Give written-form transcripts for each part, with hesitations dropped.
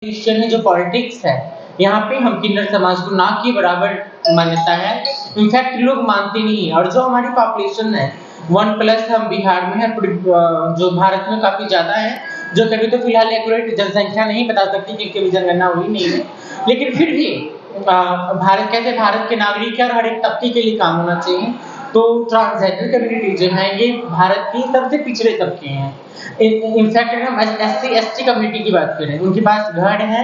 Christian जो politics है, यहाँ पे हम किन्नर समाज को ना के बराबर मान्यता है। इनफैक्ट लोग मानते नहीं है। और जो हमारी पॉपुलेशन है 1+ हम बिहार में है, जो भारत में काफी ज्यादा है, जो कभी तो फिलहाल एक्यूरेट जनसंख्या नहीं बता सकती क्योंकि अभी जनगणना हुई नहीं है, लेकिन फिर भी भारत कैसे भारत के नागरिक है और हर एक तबके के लिए काम होना चाहिए। तो ट्रांसजेंडर कम्युनिटी जो है ये भारत की सबसे पिछड़े तबके हैं। इनफैक्ट हम SC/ST कम्युनिटी की बात करें, उनके पास घर है,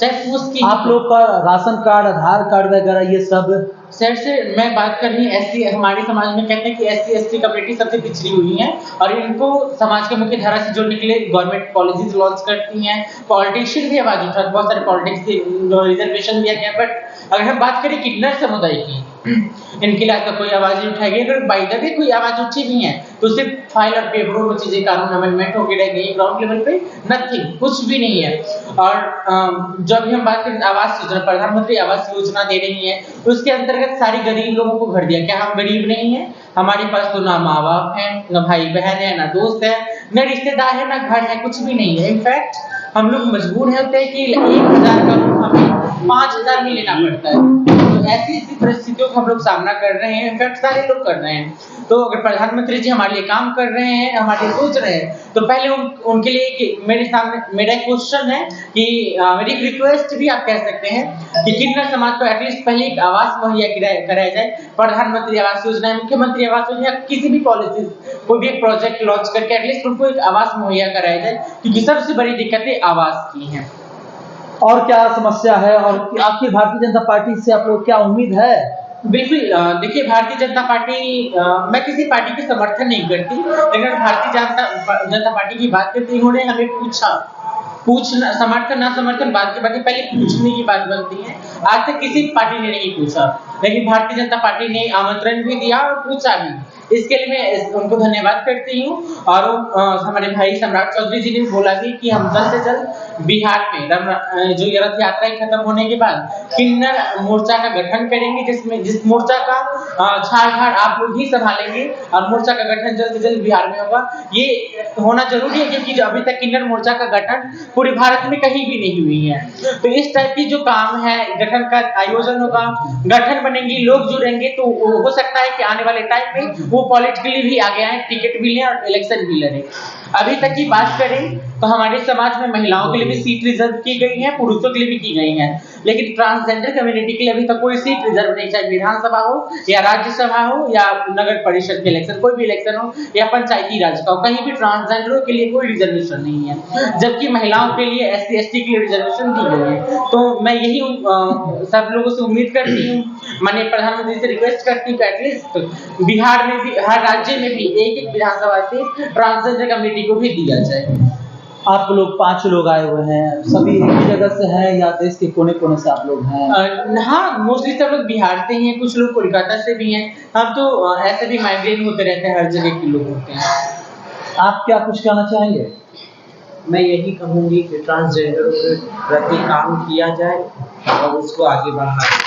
चाहे उसकी आप लोग का राशन कार्ड, आधार कार्ड वगैरह ये सब सर से मैं बात कर रही SC हमारे समाज में कहते हैं कि SC/ST कम्युनिटी सबसे पिछड़ी हुई है और इनको समाज के मुख्य धारा से जोड़ने के लिए गवर्नमेंट पॉलिसीज लॉन्च करती हैं। पॉलिटिशियन भी आवाज उठाते, बहुत सारे पॉलिटिक्स के रिजर्वेशन दिया गया। बट अगर हम बात करें किन्नर समुदाय की, इनके लिए तो कोई आवाज नहीं उठाई गई। अगर बाय द वे कोई आवाज उठी भी है तो सिर्फ फाइल और पेपरों में चीजें कानून अमेंडमेंट होके रह गई, ग्राउंड लेवल पे नथिंग, कुछ भी नहीं है। और जब हम बात करें आवास योजना, प्रधानमंत्री आवास योजना दे रही है, तो उसके अंतर्गत सारी गरीब लोगों को घर दिया। क्या हम गरीब नहीं है? हमारे पास तो ना माँ बाप है, ना भाई बहन है, ना दोस्त है, ना रिश्तेदार है, ना घर है, कुछ भी नहीं है। इनफैक्ट हम लोग मजबूर होते हैं कि 1000 का हमें 5000 में लेना पड़ता है। तो ऐसी परिस्थितियों का हम लोग सामना कर रहे हैं, इनफैक्ट सारे लोग कर रहे हैं। तो अगर प्रधानमंत्री जी हमारे लिए काम कर रहे हैं, हमारे लिए सोच रहे हैं, तो पहले उनके लिए मेरे सामने मेरा एक क्वेश्चन है कि मेरी एक रिक्वेस्ट भी आप कह सकते हैं कि किन्नर समाज को एटलीस्ट पहले एक आवास मुहैया कराया जाए। प्रधानमंत्री आवास योजना, मुख्यमंत्री आवास योजना, किसी भी पॉलिसी, कोई भी प्रोजेक्ट लॉन्च करके एटलीस्ट उनको एक आवास मुहैया कराया जाए, क्योंकि सबसे बड़ी दिक्कतें आवास की हैं। और क्या समस्या है और आपकी भारतीय जनता पार्टी से आप लोग क्या उम्मीद है? बिल्कुल, देखिए भारतीय जनता पार्टी, मैं किसी पार्टी के समर्थन नहीं करती, लेकिन भारतीय जनता पार्टी की बात करती, इन्होंने हमें पूछना, समर्थन ना समर्थन बात की बात है, पहले पूछने की बात बनती है। आज तक किसी पार्टी ने नहीं पूछा, लेकिन भारतीय जनता पार्टी ने आमंत्रण भी दिया और पूछा भी। इसके लिए मैं उनको धन्यवाद करती हूँ। और हमारे भाई सम्राट चौधरी जी ने बोला भी कि हम जल्द से जल्द बिहार में जो ये रथ यात्रा खत्म होने के बाद किन्नर मोर्चा का गठन करेंगे, जिस मोर्चा का झाड़ आप लोग ही संभालेंगे और मोर्चा का गठन जल्द से जल्द बिहार में होगा। ये होना जरूरी है क्योंकि अभी तक किन्नर मोर्चा का गठन पूरे भारत में कहीं भी नहीं हुई है। तो इस टाइप की जो काम है, गठन का आयोजन होगा, गठन बनेंगी, लोग जुड़ेंगे, तो हो सकता है कि आने वाले टाइम में वो पॉलिटिकली भी आगे आए, टिकट भी लें और इलेक्शन भी लड़े। अभी तक की बात करें तो हमारे समाज में महिलाओं के लिए भी सीट रिजर्व की गई है, पुरुषों के लिए भी की गई है, लेकिन ट्रांसजेंडर कम्युनिटी के लिए अभी तक कोई सीट रिजर्व नहीं, चाहे विधानसभा हो या राज्यसभा हो या नगर परिषद के इलेक्शन, कोई भी इलेक्शन हो या पंचायती राज का हो, कहीं भी ट्रांसजेंडरों के लिए कोई रिजर्वेशन नहीं है, जबकि महिलाओं के लिए SC/ST के लिए रिजर्वेशन दी गई है। तो मैं यही सब लोगों से उम्मीद करती हूँ, माननीय प्रधानमंत्री से रिक्वेस्ट करती हूँ कि एटलीस्ट बिहार में भी, हर राज्य में भी एक विधानसभा से ट्रांसजेंडर कम्युनिटी को भी दिया जाए। आप लोग 5 लोग आए हुए हैं, सभी एक ही जगह से हैं या देश के कोने-कोने से आप लोग हैं? हाँ, मोस्टली सब लोग बिहार से ही हैं, कुछ लोग कोलकाता से भी हैं। हम तो ऐसे भी माइग्रेट होते रहते हैं, हर जगह के लोग होते हैं। आप क्या कुछ कहना चाहेंगे? मैं यही कहूँगी कि ट्रांसजेंडर के प्रति काम किया जाए और उसको आगे बढ़ाया जाए।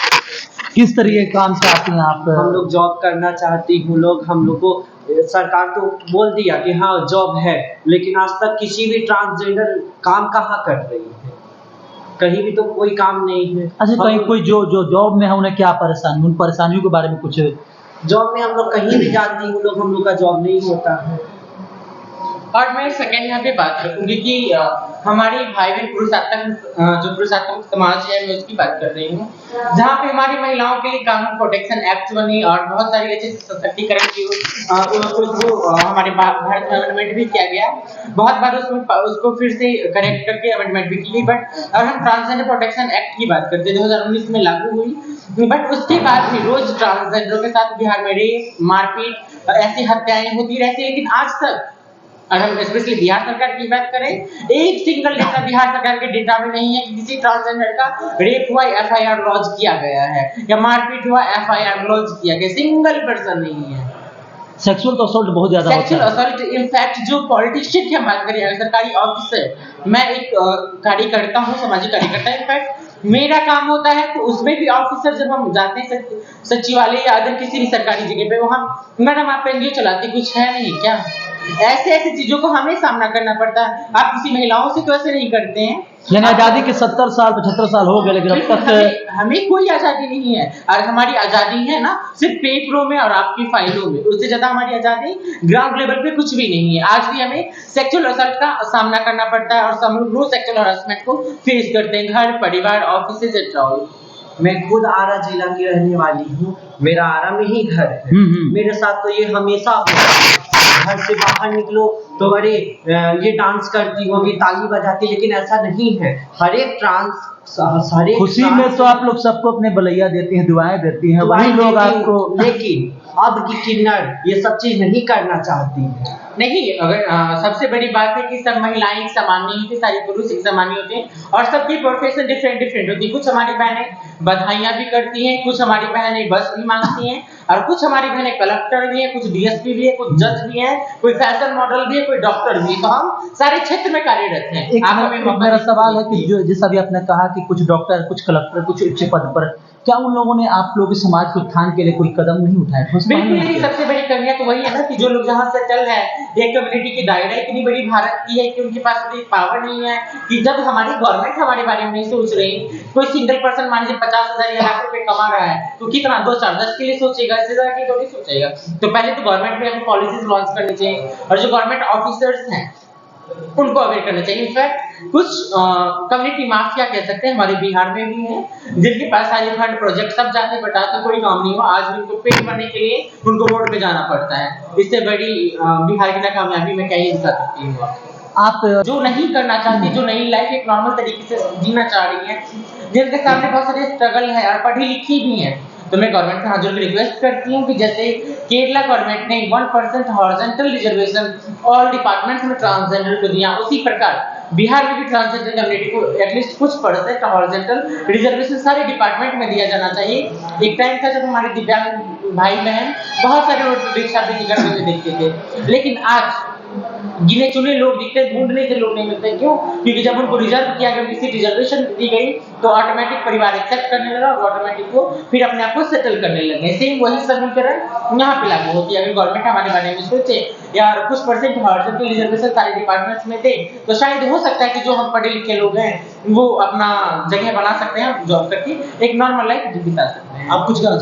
किस तरीके के काम चाहती हैं आप? हम लोग जॉब करना चाहती हूँ, हम लोग को सरकार तो बोल दिया कि हाँ जॉब है, लेकिन आज तक किसी भी ट्रांसजेंडर काम कहाँ कर रही है, कहीं भी तो कोई काम नहीं है। अच्छा, कहीं कोई जो जॉब में है उन्हें क्या परेशानी, उन परेशानियों के बारे में कुछ? जॉब में हम लोग कहीं भी जाते हैं, हम लोग का जॉब नहीं होता है। और मैं सेकंड यहाँ पे बात रखूंगी कि हमारी भाई बहन पुरुषात्मक समाज है, मैं उसकी बात कर रही हूँ, जहाँ पे हमारी महिलाओं के लिए कानून प्रोटेक्शन एक्ट बनी और बहुत सारी ऐसे सशक्तिकरण की उसको हमारे भारत में अमेंडमेंट भी किया गया। बहुत बार उसको फिर से करेक्ट करके अमेंडमेंट भी की गई। बट अगर हम ट्रांसजेंडर प्रोटेक्शन एक्ट की बात करते हैं, 2019 में लागू हुई, बट उसके बाद भी रोज ट्रांसजेंडरों के साथ बिहार में रेप, मारपीट, ऐसी हत्याएं होती रहती है। लेकिन आज तक अगर हम स्पेशली बिहार सरकार की बात करें, एक सिंगल डेटा बिहार सरकार के डेटा में नहीं है कि किसी ट्रांसजेंडर का रेप हुआ, FIR लॉन्च किया गया है, या मारपीट हुआ, FIR लॉन्च किया गया, सिंगल पर्सन नहीं है। सेक्सुअल असॉल्ट बहुत ज्यादा होता है। सेक्सुअल असॉल्ट, इनफैक्ट जो पॉलिटिशियन की हम बात करें, सरकारी ऑफिसर, मैं एक कार्यकर्ता हूँ, सामाजिक कार्यकर्ता। इनफैक्ट मेरा काम होता है तो उसमें भी ऑफिसर जब हम जाते हैं सचिवालय या अगर किसी भी सरकारी जगह पे, वहाँ मैडम आप एनजीओ चलाते कुछ है नहीं क्या, ऐसे चीजों को हमें सामना करना पड़ता है। आप किसी महिलाओं से तो ऐसे नहीं करते हैं। यानी आज़ादी के 70 साल 75 साल हो गए, लेकिन अब लेकिन तक हमें कोई आजादी नहीं है। और हमारी आजादी है ना सिर्फ पेपरों में और आपकी फाइलों में, उससे ज्यादा हमारी आजादी ग्राउंड लेवल पे कुछ भी नहीं है। आज भी हमें सेक्सुअल असल्ट का सामना करना पड़ता है और हम रोज सेक्सुअल हरासमेंट को फेस करते हैं, घर परिवार ऑफिस एटसेट्रा। मैं खुद आरा जिला की रहने वाली हूँ, मेरा आरा में ही घर है। मेरे साथ तो ये हमेशा होता है, घर से बाहर निकलो तो अरे ये डांस करती होगी, ताली बजाती, लेकिन ऐसा नहीं है। हर एक खुशी में तो आप लोग सबको अपने बलैया देती हैं, दुआएं देती हैं, वही लोग आपको। लेकिन अब की किन्नर ये सब चीज नहीं करना चाहती है। नहीं, अगर सबसे बड़ी बात है कि सब महिलाएं एक समान नहीं होती, सारे पुरुष एक समान नहीं होते और सबकी प्रोफेशन डिफरेंट डिफरेंट होती है। कुछ हमारी बहनें बधाइयां भी करती हैं, कुछ हमारी बहनें बस भी मांगती हैं और कुछ हमारी बहनें कलेक्टर भी है, कुछ डीएसपी भी है, कुछ जज भी है, कोई फैशन मॉडल भी है, कोई डॉक्टर भी है। तो हम सारे क्षेत्र में कार्यरत हैं। मेरा सवाल है कि जो जैसा भी आपने कहा कि कुछ डॉक्टर, कुछ कलेक्टर, कुछ उच्च पद पर, क्या उन लोगों ने आप लोगों के समाज के उत्थान के लिए कोई कदम नहीं उठाया? बिल्कुल नहीं। सबसे बड़ी कमियां तो वही है ना कि जो लोग जहाँ सेटल है, एक कम्युनिटी की दायरा इतनी बड़ी भारत की है कि उनके पास इतनी पावर नहीं है कि जब हमारी गवर्नमेंट हमारे बारे में नहीं सोच रही, कोई सिंगल पर्सन मान लीजिए 50,000 या लाख रुपए कमा रहा है तो कितना 2-4-10 के लिए सोचेगा, इससे ज्यादा की थोड़ी सोचेगा। तो पहले तो गवर्नमेंट में अपनी पॉलिसीज लॉन्च करनी चाहिए और जो गवर्नमेंट ऑफिसर्स हैं उनको अवेयर करना चाहिए। इनफैक्ट कुछ कम्युनिटी माफिया कह सकते हैं हमारे बिहार में भी हैं, जिनके पास सारे फंड प्रोजेक्ट सब जाते बताते कोई काम नहीं हुआ, आज भी उनको पेट भरने के लिए उनको रोड पे जाना पड़ता है। इससे बड़ी बिहार की नाकामयाबी में क्या ही दिखा सकती हूँ। आप जो नहीं करना चाहती, जो नई लाइफ एक नॉर्मल तरीके से जीना चाह रही है, जिनके सामने बहुत सारे स्ट्रगल है और पढ़ी लिखी भी है, तो मैं गवर्नमेंट से हाथ जोड़ के रिक्वेस्ट करती हूँ कि जैसे केरला गवर्नमेंट ने 1% हॉरिजॉन्टल रिजर्वेशन ऑल डिपार्टमेंट्स में ट्रांसजेंडर को दिया, उसी प्रकार बिहार में भी ट्रांसजेंडर कम्युनिटी को एटलीस्ट कुछ % हॉरिजॉन्टल रिजर्वेशन सारे डिपार्टमेंट में दिया जाना चाहिए। एक टाइम था जब हमारे दिव्यांग भाई बहन बहुत सारे रोड पर रिक्शा पे निकलते हुए दिखते थे, लेकिन आज गिने चुने लोग दिखते, ढूंढने के लोग नहीं मिलते। क्यों? क्योंकि जब उनको रिजर्व किया गया, किसी रिजर्वेशन दी गई तो ऑटोमेटिक परिवार एक्सेप्ट करने लगा और ऑटोमेटिक वो फिर अपने आप को सेटल करने लगे। सेम वही समीकरण यहाँ पे लागू होती है। अगर गवर्नमेंट हमारे बारे में सोचे या कुछ % हॉरिजॉन्टल रिजर्वेशन सारे डिपार्टमेंट्स में दे तो शायद हो सकता है कि जो हम पढ़े लिखे लोग हैं वो अपना जगह बना सकते हैं, जॉब करके एक नॉर्मल लाइफ बिता सकते हैं। आप कुछ कहना